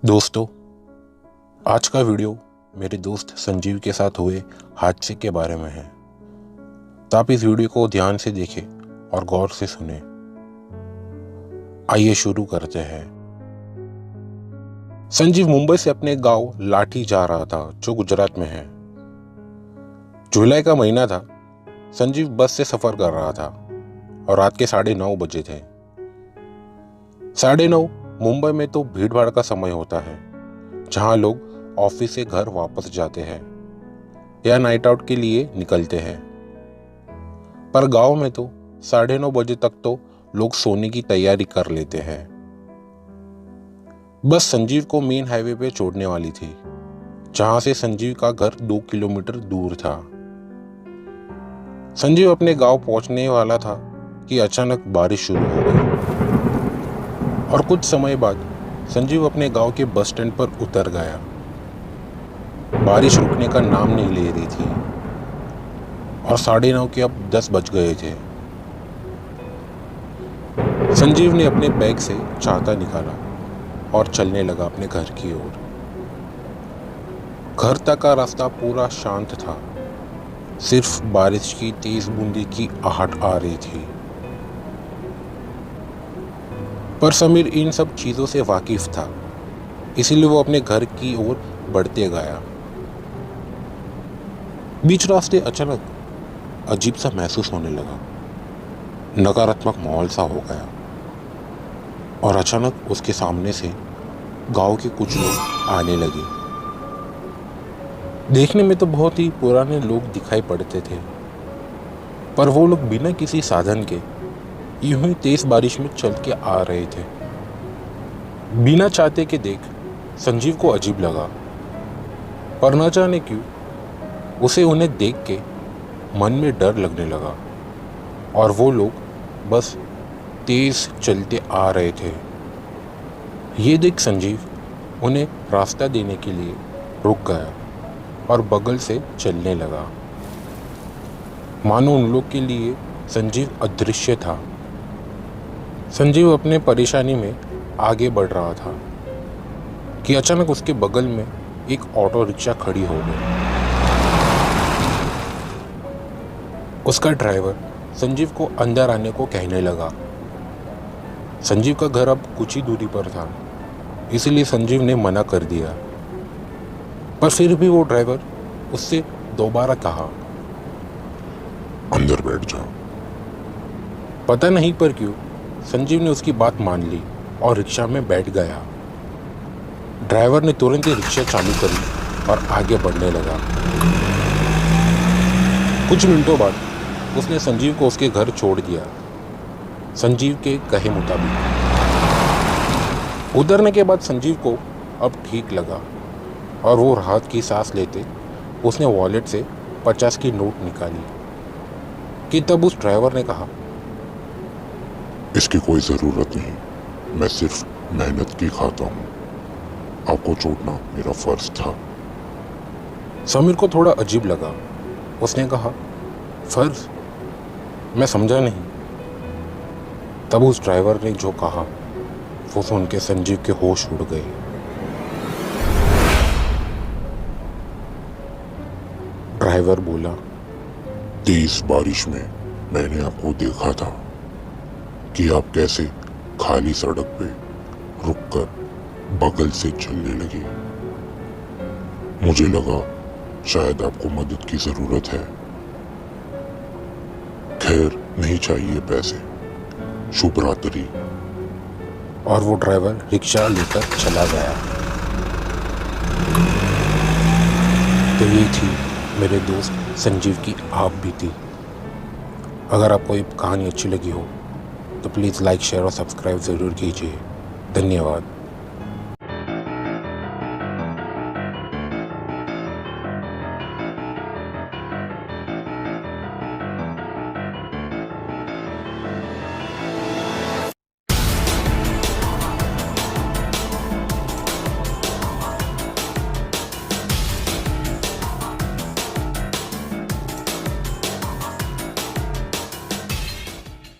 दोस्तों, आज का वीडियो मेरे दोस्त संजीव के साथ हुए हादसे के बारे में है। तो आप इस वीडियो को ध्यान से देखें और गौर से सुने। आइए शुरू करते हैं। संजीव मुंबई से अपने गांव लाठी जा रहा था, जो गुजरात में है। जुलाई का महीना था। संजीव बस से सफर कर रहा था और रात के 9:30 बजे थे। 9:30 मुंबई में तो भीड़ भाड़ का समय होता है, जहां लोग ऑफिस से घर वापस जाते हैं या नाइट आउट के लिए निकलते हैं। पर गांव में तो 9:30 बजे तक तो लोग सोने की तैयारी कर लेते हैं। बस संजीव को मेन हाईवे पे छोड़ने वाली थी, जहां से संजीव का घर 2 किलोमीटर दूर था। संजीव अपने गांव पहुंचने वाला था कि अचानक बारिश शुरू हो गई और कुछ समय बाद संजीव अपने गांव के बस स्टैंड पर उतर गया। बारिश रुकने का नाम नहीं ले रही थी और 9:30 के अब 10 बज गए थे। संजीव ने अपने बैग से छाता निकाला और चलने लगा अपने घर की ओर। घर तक का रास्ता पूरा शांत था, सिर्फ बारिश की तेज बूंदी की आहट आ रही थी। पर समीर इन सब चीजों से वाकिफ था, इसीलिए वो अपने घर की ओर बढ़ते गया। बीच रास्ते अचानक अजीब सा महसूस होने लगा। नकारात्मक माहौल सा हो गया और अचानक उसके सामने से गांव के कुछ लोग आने लगे। देखने में तो बहुत ही पुराने लोग दिखाई पड़ते थे, पर वो लोग बिना किसी साधन के यूं ही तेज बारिश में चल के आ रहे थे। बिना चाहते के देख संजीव को अजीब लगा, पर न जाने क्यों उसे उन्हें देख के मन में डर लगने लगा और वो लोग बस तेज चलते आ रहे थे। ये देख संजीव उन्हें रास्ता देने के लिए रुक गया और बगल से चलने लगा, मानो उन लोग के लिए संजीव अदृश्य था। संजीव अपने परेशानी में आगे बढ़ रहा था कि अचानक उसके बगल में एक ऑटो रिक्शा खड़ी हो गई। उसका ड्राइवर संजीव को अंदर आने को कहने लगा। संजीव का घर अब कुछ ही दूरी पर था, इसलिए संजीव ने मना कर दिया, पर फिर भी वो ड्राइवर उससे दोबारा कहा, अंदर बैठ जाओ। पता नहीं पर क्यों संजीव ने उसकी बात मान ली और रिक्शा में बैठ गया। ड्राइवर ने तुरंत ही रिक्शा चालू करी और आगे बढ़ने लगा। कुछ मिनटों बाद उसने संजीव को उसके घर छोड़ दिया, संजीव के कहे मुताबिक। उतरने के बाद संजीव को अब ठीक लगा और वो राहत की सांस लेते उसने वॉलेट से 50 की नोट निकाली कि तब उस ड्राइवर ने कहा, इसकी कोई ज़रूरत नहीं, मैं सिर्फ मेहनत की खाता हूँ। आपको छोड़ना मेरा फर्ज था। समीर को थोड़ा अजीब लगा। उसने कहा, फर्ज? मैं समझा नहीं। तब उस ड्राइवर ने जो कहा वो सुन के संजीव के होश उड़ गए। ड्राइवर बोला, तेज बारिश में मैंने आपको देखा था कि आप कैसे खाली सड़क पे रुककर बगल से चलने लगे। मुझे लगा शायद आपको मदद की जरूरत है। खैर, नहीं चाहिए पैसे। शुभ रात्रि। और वो ड्राइवर रिक्शा लेकर चला गया। तो ये थी मेरे दोस्त संजीव की आप बीती। अगर आपको ये कहानी अच्छी लगी हो तो प्लीज़ लाइक, शेयर और सब्सक्राइब ज़रूर कीजिए। धन्यवाद।